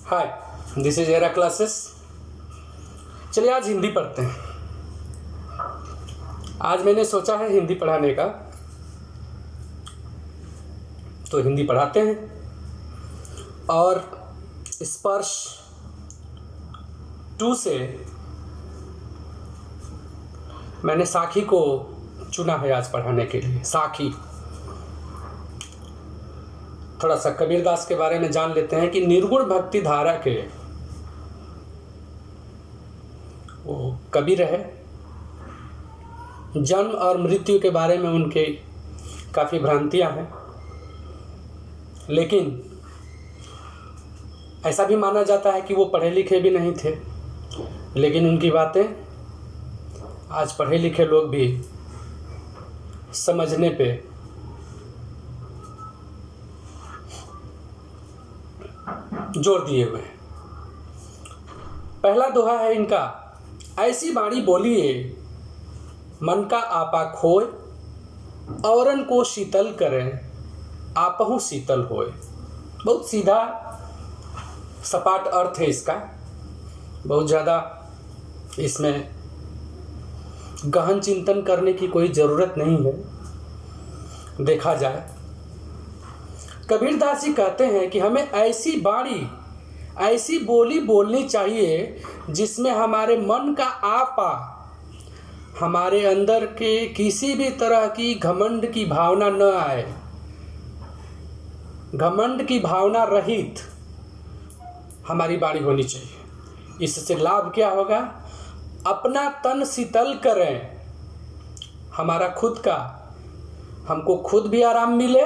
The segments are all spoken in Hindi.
Hi, this is era classes. चलिए आज हिंदी पढ़ते हैं। आज मैंने सोचा है हिंदी पढ़ाने का, तो हिंदी पढ़ाते हैं। और स्पर्श 2 से मैंने साखी को चुना है आज पढ़ाने के लिए। साखी, थोड़ा सा कबीरदास के बारे में जान लेते हैं कि निर्गुण भक्ति धारा के वो कबीर है। जन्म और मृत्यु के बारे में उनके काफ़ी भ्रांतियां हैं, लेकिन ऐसा भी माना जाता है कि वो पढ़े लिखे भी नहीं थे, लेकिन उनकी बातें आज पढ़े लिखे लोग भी समझने पे जोर दिए हुए हैं। पहला दोहा है इनका, ऐसी बाणी बोलिए मन का आपा खोए, औरन को शीतल करें आपहु शीतल होए। बहुत सीधा सपाट अर्थ है इसका, बहुत ज़्यादा इसमें गहन चिंतन करने की कोई ज़रूरत नहीं है। देखा जाए, कबीरदास जी कहते हैं कि हमें ऐसी बाणी, ऐसी बोली बोलनी चाहिए जिसमें हमारे मन का आपा, हमारे अंदर के किसी भी तरह की घमंड की भावना न आए। घमंड की भावना रहित हमारी बाणी होनी चाहिए। इससे लाभ क्या होगा? अपना तन शीतल करें, हमारा खुद का, हमको खुद भी आराम मिले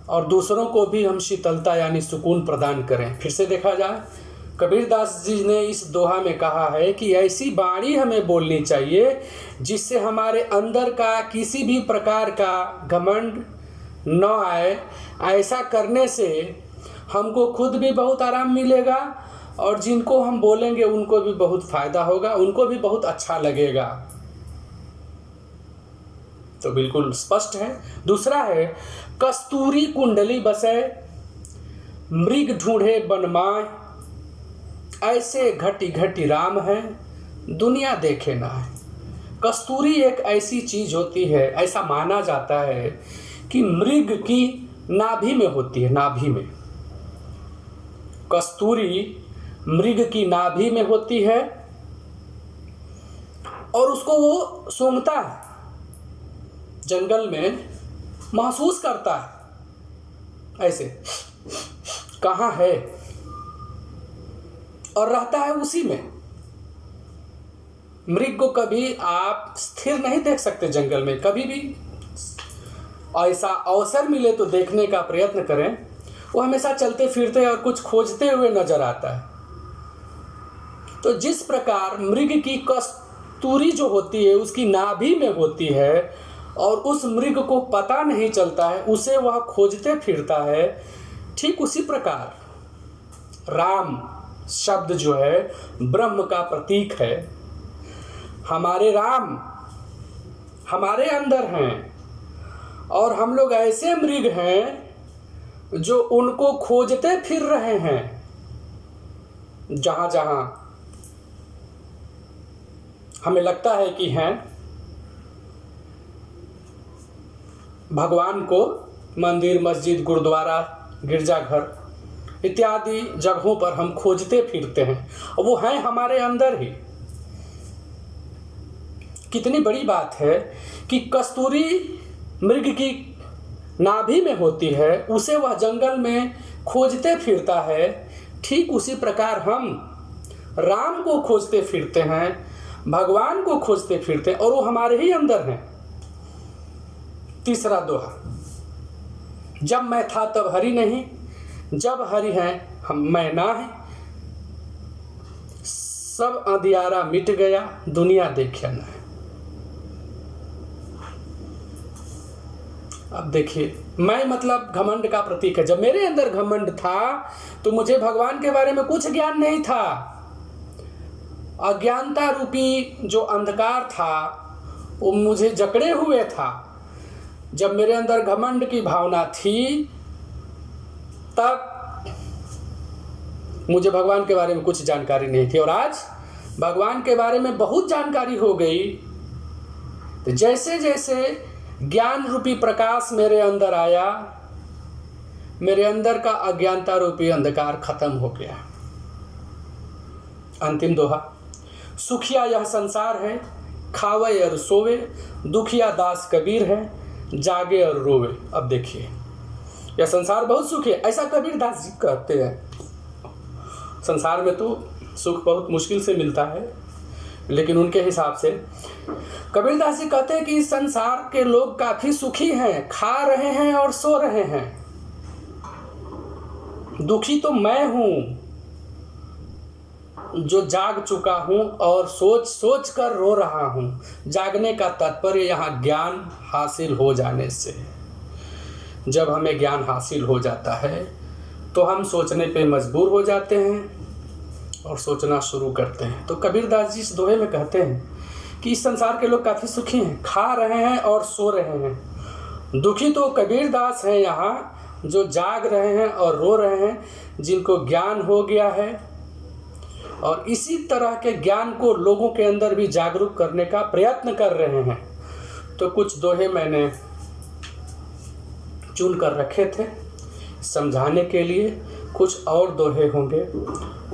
और दूसरों को भी हम शीतलता यानी सुकून प्रदान करें। फिर से देखा जाए, कबीरदास जी ने इस दोहा में कहा है कि ऐसी बाणी हमें बोलनी चाहिए जिससे हमारे अंदर का किसी भी प्रकार का घमंड न आए। ऐसा करने से हमको खुद भी बहुत आराम मिलेगा और जिनको हम बोलेंगे उनको भी बहुत फायदा होगा, उनको भी बहुत अच्छा लगेगा। तो बिल्कुल स्पष्ट है। दूसरा है, कस्तूरी कुंडली बसे मृग ढूंढे बनमाए, ऐसे घटी घटी राम है दुनिया देखे ना है। कस्तूरी एक ऐसी चीज होती है, ऐसा माना जाता है कि मृग की नाभि में होती है। नाभि में कस्तूरी मृग की नाभि में होती है और उसको वो सूंघता है, जंगल में महसूस करता है ऐसे कहाँ है और रहता है उसी में। मृग को कभी आप स्थिर नहीं देख सकते जंगल में, कभी भी ऐसा अवसर मिले तो देखने का प्रयत्न करें। वो हमेशा चलते फिरते और कुछ खोजते हुए नजर आता है। तो जिस प्रकार मृग की कस्तूरी जो होती है उसकी नाभि में होती है और उस मृग को पता नहीं चलता है, उसे वह खोजते फिरता है, ठीक उसी प्रकार राम शब्द जो है ब्रह्म का प्रतीक है। हमारे राम हमारे अंदर हैं और हम लोग ऐसे मृग हैं जो उनको खोजते फिर रहे हैं जहां जहां हमें लगता है कि हैं। भगवान को मंदिर, मस्जिद, गुरुद्वारा, गिरजाघर इत्यादि जगहों पर हम खोजते फिरते हैं और वो हैं हमारे अंदर ही। कितनी बड़ी बात है कि कस्तूरी मृग की नाभि में होती है, उसे वह जंगल में खोजते फिरता है। ठीक उसी प्रकार हम राम को खोजते फिरते हैं, भगवान को खोजते फिरते हैं और वो हमारे ही अंदर हैं। तीसरा दोहा, जब मैं था तब हरि नहीं, जब हरि हैं हम मैं ना है, सब अंधियारा मिट गया दुनिया देखा ना है। अब देखिए, मैं मतलब घमंड का प्रतीक है। जब मेरे अंदर घमंड था तो मुझे भगवान के बारे में कुछ ज्ञान नहीं था। अज्ञानता रूपी जो अंधकार था वो मुझे जकड़े हुए था। जब मेरे अंदर घमंड की भावना थी तब मुझे भगवान के बारे में कुछ जानकारी नहीं थी, और आज भगवान के बारे में बहुत जानकारी हो गई। तो जैसे जैसे ज्ञान रूपी प्रकाश मेरे अंदर आया, मेरे अंदर का अज्ञानता रूपी अंधकार खत्म हो गया। अंतिम दोहा, सुखिया यह संसार है, खावे और सोवे, दुखिया दास कबीर है, जागे और रोवे। अब देखिए, यह संसार बहुत सुखी है, ऐसा कबीर दास जी कहते हैं। संसार में तो सुख बहुत मुश्किल से मिलता है, लेकिन उनके हिसाब से कबीर दास जी कहते हैं कि इस संसार के लोग काफी सुखी हैं, खा रहे हैं और सो रहे हैं। दुखी तो मैं हूं जो जाग चुका हूं और सोच सोच कर रो रहा हूं। जागने का तात्पर्य यहाँ ज्ञान हासिल हो जाने से। जब हमें ज्ञान हासिल हो जाता है तो हम सोचने पे मजबूर हो जाते हैं और सोचना शुरू करते हैं। तो कबीर दास जी इस दोहे में कहते हैं कि इस संसार के लोग काफ़ी सुखी हैं, खा रहे हैं और सो रहे हैं। दुखी तो कबीर दास हैं यहाँ, जो जाग रहे हैं और रो रहे हैं, जिनको ज्ञान हो गया है, और इसी तरह के ज्ञान को लोगों के अंदर भी जागरूक करने का प्रयत्न कर रहे हैं। तो कुछ दोहे मैंने चुन कर रखे थे समझाने के लिए। कुछ और दोहे होंगे,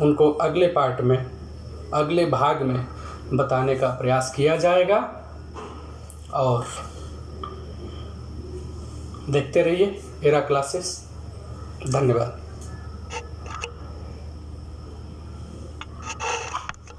उनको अगले पार्ट में, अगले भाग में बताने का प्रयास किया जाएगा। और देखते रहिए एरा क्लासेस। धन्यवाद।